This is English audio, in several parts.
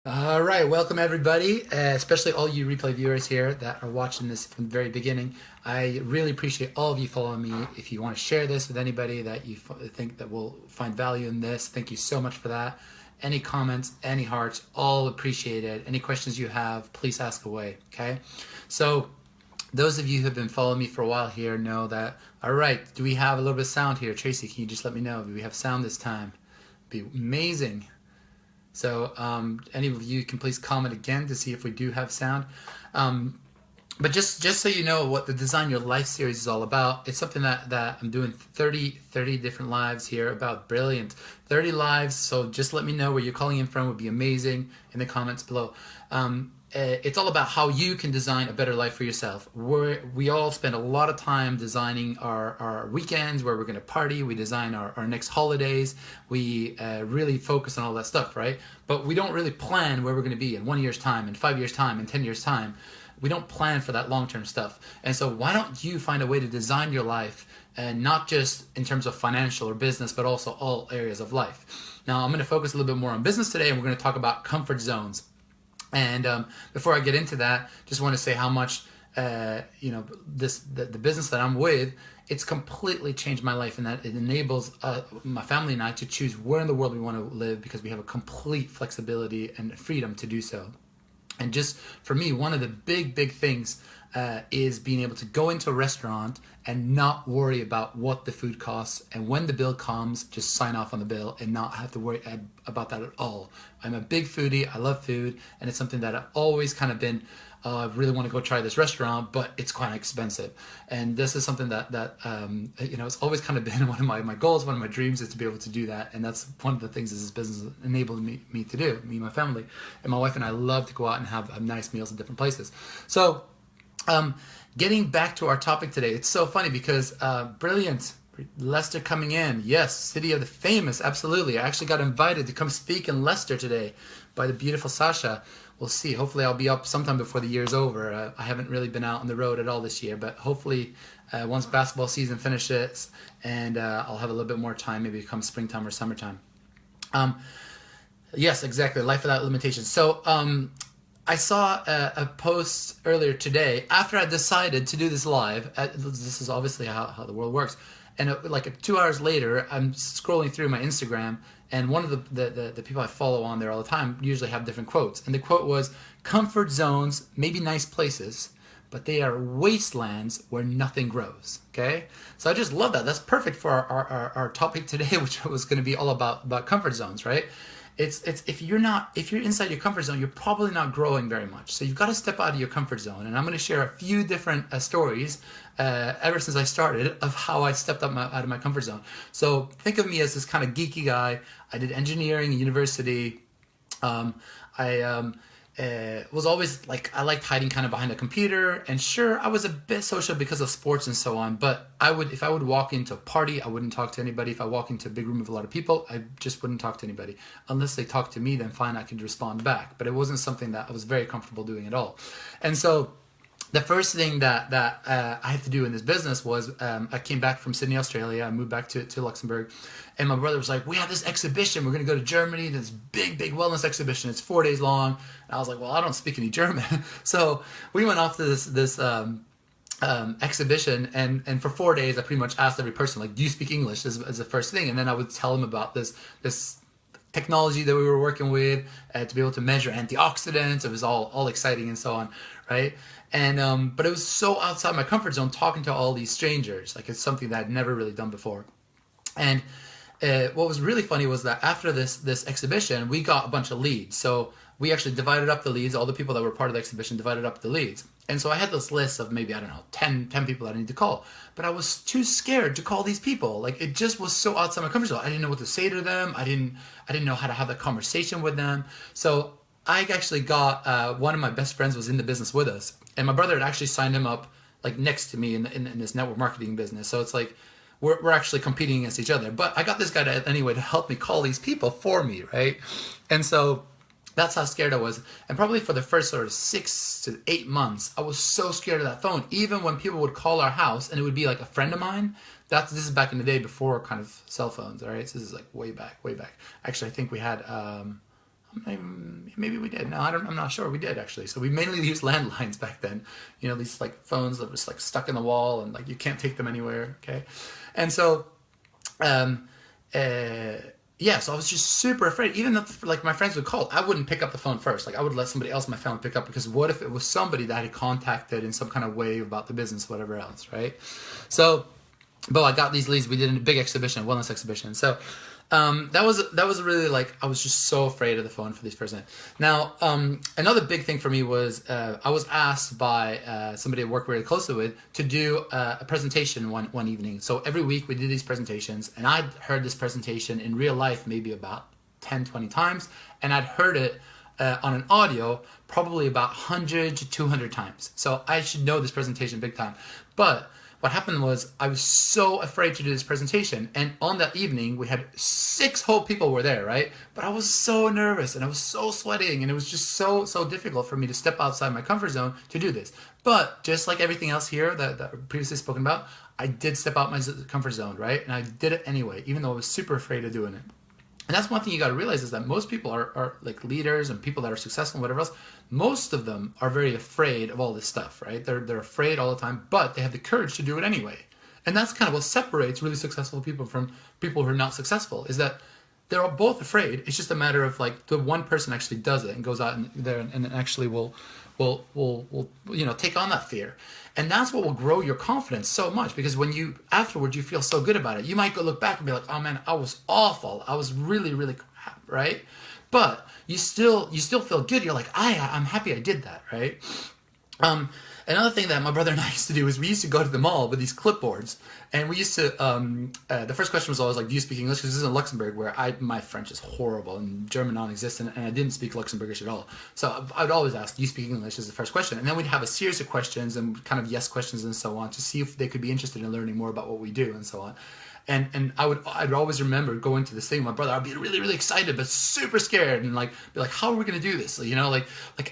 All right, welcome everybody, especially all you replay viewers here that are watching this from the very beginning. I really appreciate all of you following me. If you want to share this with anybody that you think that will find value in this, thank you so much for that. Any comments, any hearts, all appreciated. Any questions you have, please ask away, okay? So those of you who have been following me for a while here know that, all right, do we have a little bit of sound here? Tracy, can you just let me know? Do we have sound this time? It'd be amazing. So any of you can please comment again to see if we do have sound. But just so you know what the Design Your Life series is all about, it's something that I'm doing 30 different lives here about. Brilliant. 30 lives, so just let me know where you're calling in from. Would be amazing in the comments below. It's all about how you can design a better life for yourself. We all spend a lot of time designing our weekends, where we're going to party. We design our next holidays. We really focus on all that stuff, right? But we don't really plan where we're going to be in 1 year's time, in 5 years' time, in 10 years' time. We don't plan for that long-term stuff. And so why don't you find a way to design your life, and not just in terms of financial or business, but also all areas of life. Now, I'm going to focus a little bit more on business today, and we're going to talk about comfort zones. And before I get into that, just want to say how much the business that I'm with, it's completely changed my life, and that it enables my family and I to choose where in the world we want to live, because we have a complete flexibility and freedom to do so. And just for me, one of the big things is being able to go into a restaurant and not worry about what the food costs, and when the bill comes, just sign off on the bill and not have to worry about that at all. I'm a big foodie. I love food, and it's something that I've always kind of been, I really want to go try this restaurant, but it's quite expensive. And this is something that it's always kind of been one of my goals, one of my dreams, is to be able to do that. And that's one of the things this business enabled me to do, me and my family. And my wife and I love to go out and have nice meals at different places. So getting back to our topic today, it's so funny because brilliant. Leicester coming in. Yes, City of the Famous, absolutely. I actually got invited to come speak in Leicester today by the beautiful Sasha. We'll see. Hopefully I'll be up sometime before the year's over. I haven't really been out on the road at all this year, but hopefully once basketball season finishes, and I'll have a little bit more time, maybe come springtime or summertime. Yes, exactly. Life without limitations. So I saw a post earlier today after I decided to do this live. This is obviously how the world works. And like 2 hours later, I'm scrolling through my Instagram, and one of the people I follow on there all the time usually have different quotes. And the quote was, "Comfort zones may be nice places, but they are wastelands where nothing grows." Okay? So I just love that. That's perfect for our topic today, which was going to be all about comfort zones, right? It's if you're inside your comfort zone, you're probably not growing very much. So you've got to step out of your comfort zone. And I'm going to share a few different stories ever since I started of how I stepped out of my comfort zone. So think of me as this kind of geeky guy. I did engineering in university. I was always like, I liked hiding kind of behind a computer, and sure, I was a bit social because of sports and so on, but if I would walk into a party, I wouldn't talk to anybody. If I walk into a big room with a lot of people, I just wouldn't talk to anybody. Unless they talk to me, then fine, I could respond back, but it wasn't something that I was very comfortable doing at all. And so the first thing that I had to do in this business was I came back from Sydney, Australia. I moved back to Luxembourg, and my brother was like, "We have this exhibition. We're going to go to Germany. This big wellness exhibition. It's 4 days long." And I was like, "Well, I don't speak any German," so we went off to this exhibition, and for 4 days, I pretty much asked every person, like, "Do you speak English?" as the first thing, and then I would tell them about this technology that we were working with to be able to measure antioxidants. It was all exciting and so on, right? And but it was so outside my comfort zone, talking to all these strangers. Like, it's something that I'd never really done before. And what was really funny was that after this exhibition, we got a bunch of leads. So we actually divided up the leads. All the people that were part of the exhibition divided up the leads. And so I had this list of maybe, I don't know, 10 people that I need to call. But I was too scared to call these people. Like, it just was so outside my comfort zone. I didn't know what to say to them. I didn't know how to have that conversation with them. So I actually got one of my best friends was in the business with us. And my brother had actually signed him up like next to me in this network marketing business. So it's like we're actually competing against each other. But I got this guy anyway to help me call these people for me, right? And so that's how scared I was. And probably for the first sort of 6 to 8 months, I was so scared of that phone. Even when people would call our house and it would be like a friend of mine, this is back in the day before kind of cell phones, all right? So this is like way back. Actually, I think we had, how maybe we did. No, I'm not sure. We did actually. So we mainly used landlines back then. You know, these like phones that was like stuck in the wall and like you can't take them anywhere. Okay, and so, um, uh, yeah. So I was just super afraid. Even if like my friends would call, I wouldn't pick up the phone first. Like I would let somebody else in my family pick up because what if it was somebody that I had contacted in some kind of way about the business, whatever else, right? So, but I got these leads. We did a big exhibition, a wellness exhibition. So that was really like I was just so afraid of the phone for these first night. Now another big thing for me was I was asked by somebody I work really closely with to do a presentation one evening. So every week we did these presentations, and I'd heard this presentation in real life maybe about 10-20 times, and I'd heard it on an audio probably about 100 to 200 times. So I should know this presentation big time. But what happened was I was so afraid to do this presentation, and on that evening we had 6 whole people were there, right? But I was so nervous and I was so sweating, and it was just so difficult for me to step outside my comfort zone to do this. But just like everything else here that previously spoken about, I did step out my comfort zone, right? And I did it anyway, even though I was super afraid of doing it. And that's one thing you got to realize is that most people are like leaders and people that are successful and whatever else. Most of them are very afraid of all this stuff, right? They're afraid all the time, but they have the courage to do it anyway. And that's kind of what separates really successful people from people who are not successful, is that they're all both afraid. It's just a matter of like the one person actually does it and goes out there and actually will take on that fear. And that's what will grow your confidence so much, because when you afterwards you feel so good about it. You might go look back and be like, oh man, I was awful. I was really crap, right? But you still feel good. You're like, I'm happy I did that, right? Another thing that my brother and I used to do is we used to go to the mall with these clipboards, and we used to. The first question was always like, "Do you speak English?" Because this is in Luxembourg, where my French is horrible and German non-existent, and I didn't speak Luxembourgish at all. So I would always ask, "Do you speak English?" as the first question, and then we'd have a series of questions and kind of yes questions and so on to see if they could be interested in learning more about what we do and so on. And I'd always remember going to this thing with my brother. I'd be really excited but super scared, and like be like, how are we gonna do this? You know, like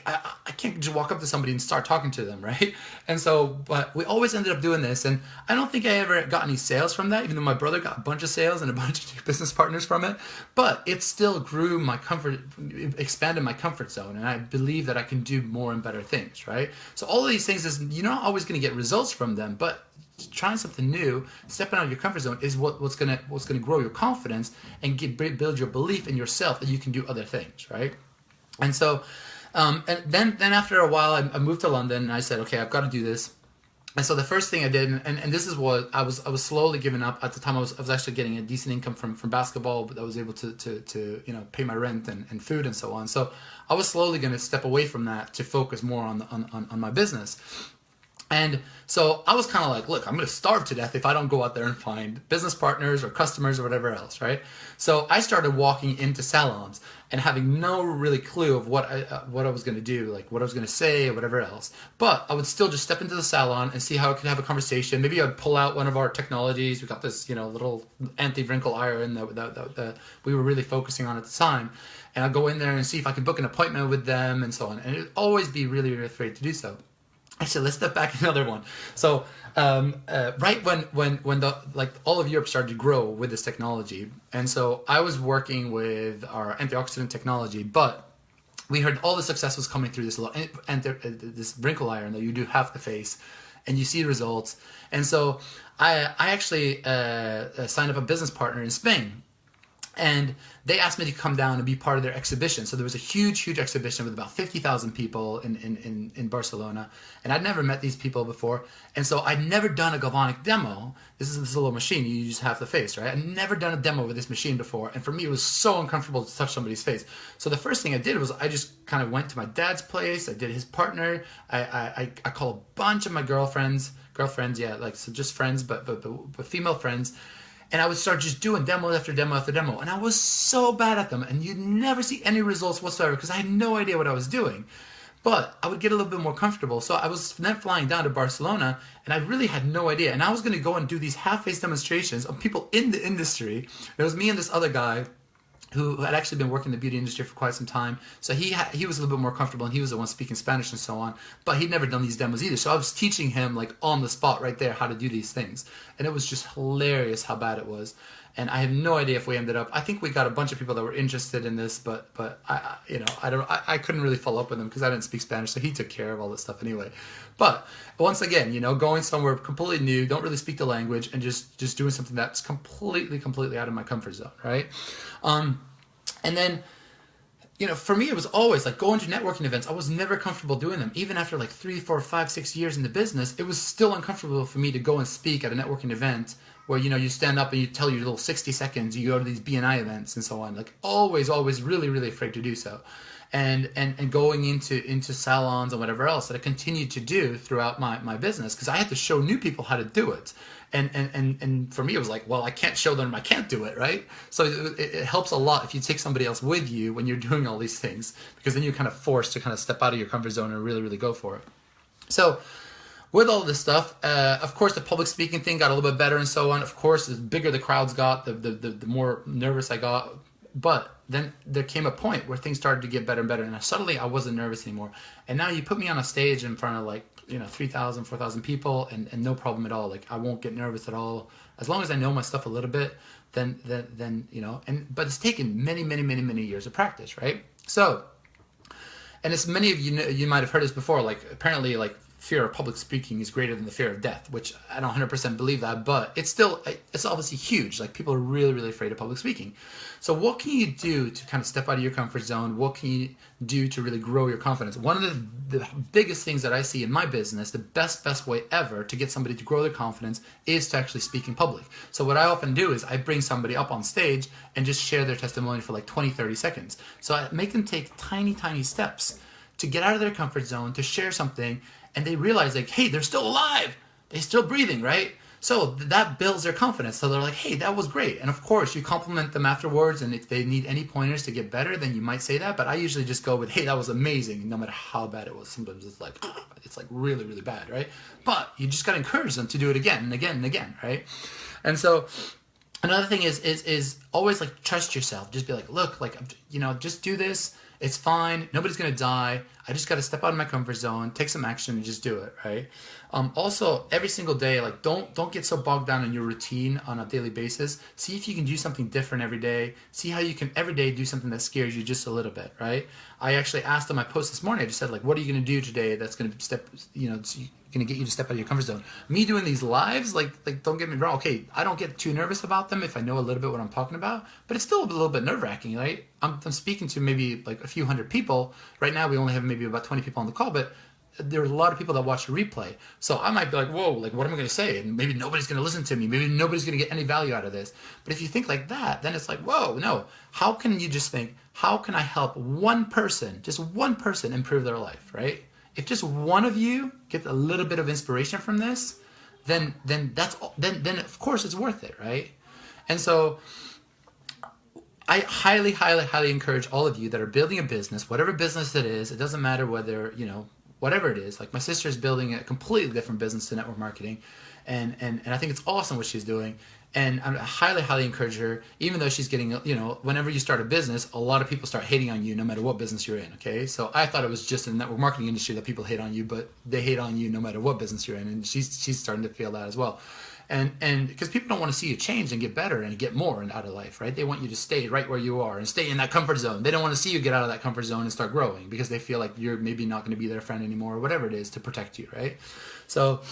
I can't just walk up to somebody and start talking to them, right? And so, but we always ended up doing this, and I don't think I ever got any sales from that, even though my brother got a bunch of sales and a bunch of new business partners from it. But it still grew my comfort, expanded my comfort zone, and I believe that I can do more and better things, right? So all of these things is you're not always gonna get results from them, but trying something new, stepping out of your comfort zone is what's gonna grow your confidence and build your belief in yourself that you can do other things, right? And so, and then after a while, I moved to London, and I said, okay, I've got to do this. And so the first thing I did, and this is what I was slowly giving up at the time. I was actually getting a decent income from basketball, but I was able to pay my rent and food and so on. So I was slowly going to step away from that to focus more on my business. And so I was kind of like, look, I'm going to starve to death if I don't go out there and find business partners or customers or whatever else, right? So I started walking into salons and having no really clue of what I was going to do, like what I was going to say or whatever else. But I would still just step into the salon and see how I could have a conversation. Maybe I'd pull out one of our technologies. We got this, little anti-wrinkle iron that we were really focusing on at the time. And I'd go in there and see if I could book an appointment with them and so on. And it'd always be really afraid to do so. Actually, let's step back another one. So, right when all of Europe started to grow with this technology, and so I was working with our antioxidant technology, but we heard all the success was coming through this wrinkle iron that you do half the face, and you see results. And so I actually signed up a business partner in Spain. And they asked me to come down and be part of their exhibition. So there was a huge exhibition with about 50,000 people in Barcelona. And I'd never met these people before. And so I'd never done a galvanic demo. This is this little machine. You use half the face, right? I'd never done a demo with this machine before. And for me, it was so uncomfortable to touch somebody's face. So the first thing I did was I just kind of went to my dad's place. I did his partner. I called a bunch of my girlfriends, yeah, like so just friends, but female friends. And I would start just doing demo after demo after demo. And I was so bad at them. And you'd never see any results whatsoever because I had no idea what I was doing. But I would get a little bit more comfortable. So I was then flying down to Barcelona, and I really had no idea. And I was going to go and do these half-face demonstrations of people in the industry. It was me and this other guy who had actually been working in the beauty industry for quite some time. So he was a little bit more comfortable, and he was the one speaking Spanish and so on. But he'd never done these demos either. So I was teaching him like on the spot right there how to do these things, and it was just hilarious how bad it was. And I have no idea if we ended up. I think we got a bunch of people that were interested in this, but I couldn't really follow up with them because I didn't speak Spanish, so he took care of all this stuff anyway. But once again, going somewhere completely new, don't really speak the language, and just doing something that's completely out of my comfort zone, right? And then, for me, it was always like going to networking events. I was never comfortable doing them. Even after like 3, 4, 5, 6 years in the business, it was still uncomfortable for me to go and speak at a networking event where, you stand up and you tell your little 60 seconds, you go to these BNI events and so on. Like always really, really afraid to do so. And going into salons and whatever else that I continued to do throughout my business, because I had to show new people how to do it. And for me, it was like, well, I can't show them I can't do it, right? So it helps a lot if you take somebody else with you when you're doing all these things, because then you're kind of forced to kind of step out of your comfort zone and really, really go for it. So with all this stuff, of course, the public speaking thing got a little bit better and so on. Of course, the bigger the crowds got, the more nervous I got. But then there came a point where things started to get better and better, and suddenly I wasn't nervous anymore. And now you put me on a stage in front of 3,000, 4,000 people, and no problem at all. Like I won't get nervous at all as long as I know my stuff a little bit. Then but it's taken many years of practice, right? So, and as many of you might have heard this before. Like apparently, like fear of public speaking is greater than the fear of death, which I don't 100% believe that, but it's obviously huge. Like people are really afraid of public speaking. So what can you do to kind of step out of your comfort zone? What can you do to really grow your confidence? One of the biggest things that I see in my business, the best way ever to get somebody to grow their confidence is to actually speak in public. So what I often do is I bring somebody up on stage and just share their testimony for like 20-30 seconds. So I make them take tiny steps to get out of their comfort zone, to share something, and they realize like, hey, they're still alive. They're still breathing, right? So that builds their confidence. So they're like, hey, that was great. And of course, you compliment them afterwards, and if they need any pointers to get better, then you might say that. But I usually just go with, hey, that was amazing, no matter how bad it was. Sometimes it's like really bad, right? But you just got to encourage them to do it again and again and again, right? And so another thing is always like trust yourself. Just be like, look, like, just do this. It's fine. Nobody's going to die. I just got to step out of my comfort zone, take some action, and just do it, right? Also, every single day, like don't get so bogged down in your routine on a daily basis. See if you can do something different every day. See how you can every day do something that scares you just a little bit, right? I actually asked on my post this morning, I just said, like, what are you going to do today that's going to going to get you to step out of your comfort zone? Me doing these lives, like don't get me wrong. Okay, I don't get too nervous about them if I know a little bit what I'm talking about, but it's still a little bit nerve-wracking, right? I'm speaking to maybe like a few hundred people. Right now, we only have maybe about 20 people on the call, but there's a lot of people that watch the replay. So I might be like, whoa, like what am I going to say? And maybe nobody's going to listen to me. Maybe nobody's going to get any value out of this. But if you think like that, then it's like, whoa, no. How can you just think, how can I help one person, just one person improve their life, right? If just one of you get a little bit of inspiration from this, then of course it's worth it, right? And so I highly encourage all of you that are building a business, whatever business it is. It doesn't matter whether, whatever it is. Like my sister is building a completely different business to network marketing, and I think it's awesome what she's doing. And I highly encourage her, even though she's getting, whenever you start a business, a lot of people start hating on you no matter what business you're in, okay? So I thought it was just in the network marketing industry that people hate on you, but they hate on you no matter what business you're in, and she's starting to feel that as well. And because people don't want to see you change and get better and get more out of life, right? They want you to stay right where you are and stay in that comfort zone. They don't want to see you get out of that comfort zone and start growing because they feel like you're maybe not going to be their friend anymore or whatever it is to protect you, right? So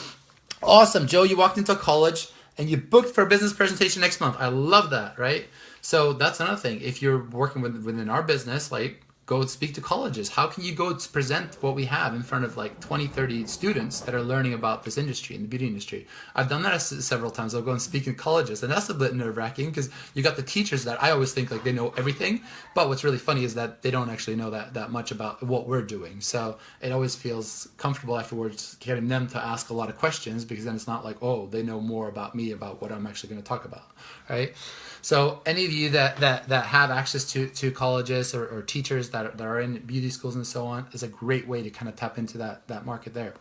awesome, Joe, you walked into college and you booked for a business presentation next month. I love that, right? So that's another thing. If you're working within our business, like go speak to colleges. How can you go to present what we have in front of like 20, 30 students that are learning about this industry, in the beauty industry? I've done that several times. I'll go and speak in colleges, and that's a bit nerve-wracking because you got the teachers that I always think like they know everything, but what's really funny is that they don't actually know that much about what we're doing. So it always feels comfortable afterwards getting them to ask a lot of questions, because then it's not like, oh, they know more about me, about what I'm actually going to talk about, right? So any of you that have access to colleges or teachers that are in beauty schools and so on is a great way to kind of tap into that market there.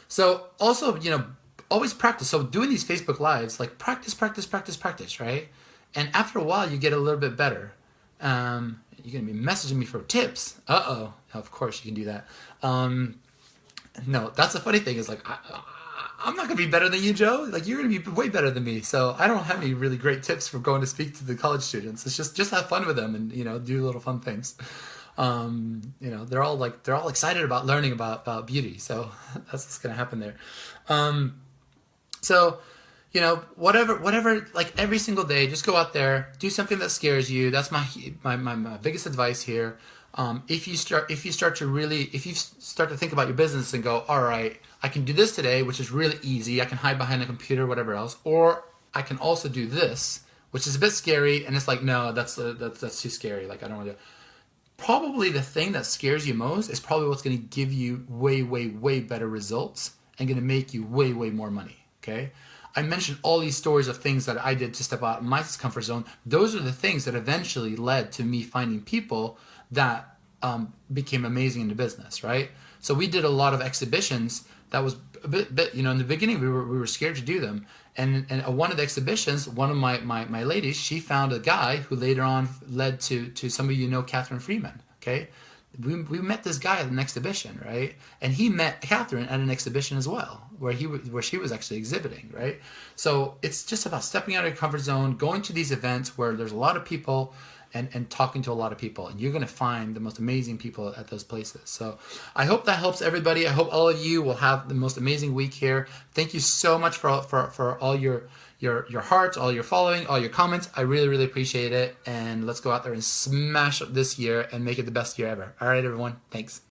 So also, always practice. So doing these Facebook Lives, like practice, right? And after a while, you get a little bit better. You're going to be messaging me for tips. Uh-oh. Of course you can do that. No, that's the funny thing is like, I'm not going to be better than you, Joe. Like, you're going to be way better than me. So I don't have any really great tips for going to speak to the college students. It's just have fun with them and, do little fun things. They're all excited about learning about beauty. So that's what's going to happen there. So, whatever, like every single day, just go out there, do something that scares you. That's my biggest advice here. If you start to think about your business and go, all right, I can do this today, which is really easy. I can hide behind a computer, whatever else, or I can also do this, which is a bit scary. And it's like, no, that's too scary. Like, I don't want to do it. Probably the thing that scares you most is probably what's going to give you way, way, way better results and going to make you way, way more money. Okay. I mentioned all these stories of things that I did to step out of my comfort zone. Those are the things that eventually led to me finding people that became amazing in the business, right? So we did a lot of exhibitions that was a bit in the beginning we were scared to do them. And one of the exhibitions, one of my ladies, she found a guy who later on led to some of Catherine Freeman, okay? We met this guy at an exhibition, right? And he met Catherine at an exhibition as well, where she was actually exhibiting, right? So it's just about stepping out of your comfort zone, going to these events where there's a lot of people, and talking to a lot of people, and you're going to find the most amazing people at those places. So I hope that helps everybody. I hope all of you will have the most amazing week here. Thank you so much for all your hearts, all your following, all your comments. I really, really appreciate it. And let's go out there and smash this year and make it the best year ever. All right, everyone. Thanks.